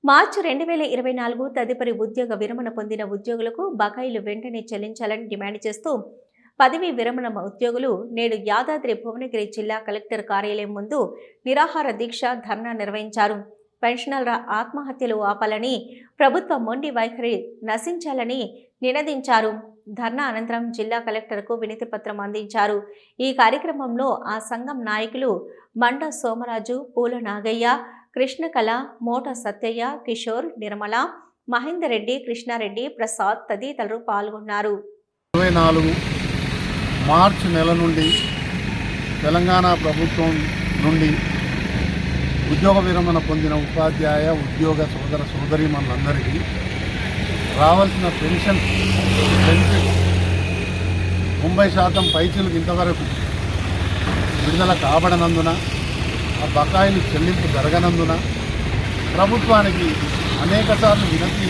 మార్చి 2024 తదుపరి ఉద్యోగ విరమణ పొందిన ఉద్యోగులకు బకాయిలు వెంటనే చెల్లించాలని డిమాండ్ చేస్తూ పదవీ విరమణ ఉద్యోగులు నేడు యాదాద్రి భువనగిరి జిల్లా కలెక్టర్ కార్యాలయం ముందు నిరాహార దీక్ష ధర్నా నిర్వహించారు. పెన్షనర్ల ఆత్మహత్యలు ఆపాలని, ప్రభుత్వ మొండి వైఖరి నశించాలని నినదించారు. ధర్నా అనంతరం జిల్లా కలెక్టర్కు వినతి పత్రం అందించారు. ఈ కార్యక్రమంలో ఆ సంఘం నాయకులు మండ సోమరాజు, పూల నాగయ్య, కృష్ణకళ, మోట సత్యయ్య, కిషోర్, నిర్మల, మహేందర్ రెడ్డి, కృష్ణారెడ్డి, ప్రసాద్ తదితరులు పాల్గొన్నారు. 24 మార్చి నెల నుండి తెలంగాణ ప్రభుత్వం నుండి ఉద్యోగ విరమణ పొందిన ఉపాధ్యాయ ఉద్యోగ సోదర సోదరీమణులందరికీ రావాల్సిన పెన్షన్ బెనిఫిట్ 90% పైచీలకు ఇంతవరకు విడుదల కాబడనందున, ఆ బకాయిలు చెల్లింపు జరగనందున ప్రభుత్వానికి అనేకసార్లు వినతి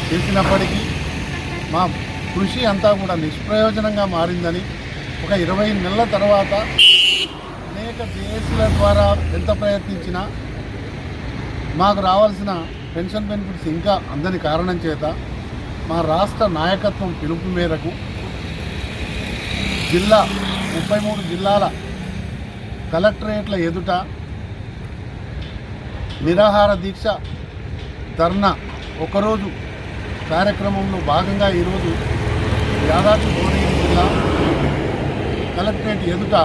చేసినప్పటికీ మా కృషి అంతా కూడా నిష్ప్రయోజనంగా మారిందని, ఒక 20 నెలల తర్వాత అనేక జేఏసీల ద్వారా ఎంత ప్రయత్నించినా మాకు రావాల్సిన పెన్షన్ బెనిఫిట్స్ ఇంకా అందని కారణం చేత మా రాష్ట్ర నాయకత్వం పిలుపు మేరకు 33 జిల్లాల కలెక్టరేట్ల ఎదుట నిరాహార దీక్ష ధర్నా ఒకరోజు కార్యక్రమంలో భాగంగా ఈరోజు యాదాద్రి భువనగిరి జిల్లా కలెక్టరేట్ ఎదుట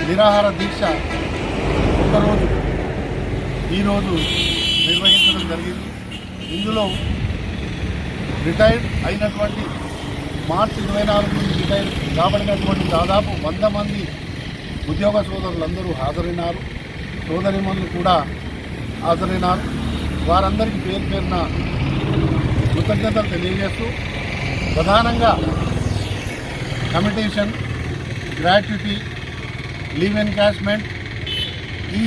నిరాహార దీక్ష ఒకరోజు ఈరోజు నిర్వహించడం జరిగింది. ఇందులో రిటైర్డ్ అయినటువంటి మార్చి 24 నుంచి రిటైర్ కాబడినటువంటి దాదాపు 100 మంది ఉద్యోగ సోదరులందరూ హాజరైనారు. సోదరిమణులు కూడా హాజరైనారు. వారందరికీ పేరు పేరున కృతజ్ఞతలు తెలియజేస్తూ, ప్రధానంగా కమిటేషన్, గ్రాట్యుటీ, లీవ్ ఎన్కాష్మెంట్, ఈ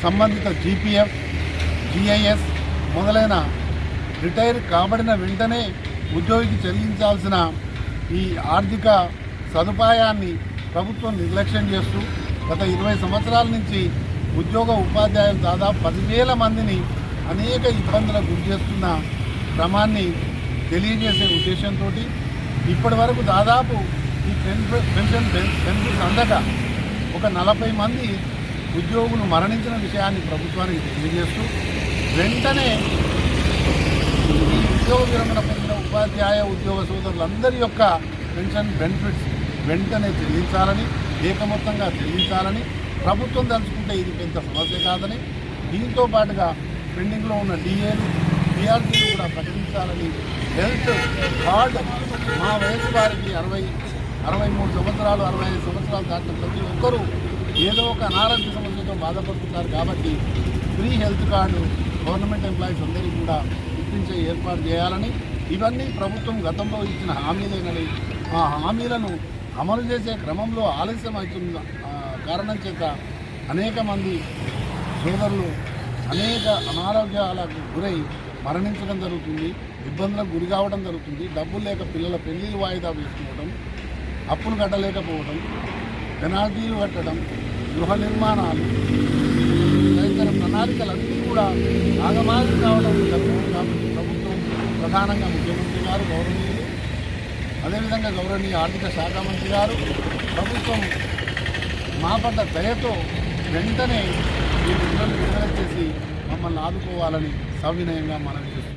సంబంధిత జీపీఎఫ్, జిఐఎస్ మొదలైన రిటైర్ కాబడిన వెంటనే ఉద్యోగికి చెల్లించాల్సిన ఈ ఆర్థిక సదుపాయాన్ని ప్రభుత్వం నిర్లక్ష్యం చేస్తూ గత 20 సంవత్సరాల నుంచి ఉద్యోగ ఉపాధ్యాయులు దాదాపు 10,000 మందిని అనేక ఇబ్బందులకు గురి చేస్తున్న క్రమాన్ని తెలియజేసే ఉద్దేశంతో ఇప్పటి వరకు దాదాపు ఈ పెన్షన్ బెనిఫిట్స్ అందక ఒక 40 మంది ఉద్యోగులు మరణించిన విషయాన్ని ప్రభుత్వానికి తెలియజేస్తూ వెంటనే ఈ ఉద్యోగ విరమణ పొందిన ఉపాధ్యాయ ఉద్యోగ సోదరులందరి యొక్క పెన్షన్ బెనిఫిట్స్ వెంటనే చెల్లించాలని, ఏకమొత్తంగా చెల్లించాలని, ప్రభుత్వం తలుచుకుంటే ఇది పెద్ద సమస్య కాదని, దీంతో పాటుగా పెండింగ్లో ఉన్న డిఏలు, పిఆర్సీలు కూడా ప్రకటించాలని, హెల్త్ కార్డ్ మా వయసు వారికి 63 సంవత్సరాలు 65 సంవత్సరాలు దాటిన ప్రతి ఒక్కరూ ఏదో ఒక అనారోగ్య సమస్యతో బాధపడుతున్నారు కాబట్టి free health card government employees అందరికీ కూడా ఇప్పించే ఏర్పాటు చేయాలని, ఇవన్నీ ప్రభుత్వం గతంలో ఇచ్చిన హామీలేనని, ఆ హామీలను అమలు చేసే క్రమంలో ఆలస్యం అవుతున్న కారణం చేత అనేక మంది సోదరులు అనేక అనారోగ్యాలకు గురై మరణించడం జరుగుతుంది, ఇబ్బందులకు గురి కావడం జరుగుతుంది. డబ్బులు లేక పిల్లల పెళ్లిళ్ళు వాయిదా వేసుకోవడం, అప్పులు కట్టలేకపోవడం, పెనాల్టీలు కట్టడం, గృహ నిర్మాణాలు, తదితర ప్రణాళికలన్నీ కూడా ఆగమాగం కావడం జరుగుతుంది. కాబట్టి ప్రభుత్వం ప్రధానంగా ముఖ్యమంత్రి గారు, గౌరవనీయులు, అదేవిధంగా గౌరవనీయ ఆర్థిక శాఖ మంత్రి గారు, ప్రభుత్వం మా పట్ల దయతో వెంటనే ఈ నిధులను విడుదల చేసి మమ్మల్ని ఆదుకోవాలని సవినయంగా మనవి చేస్తున్నాం.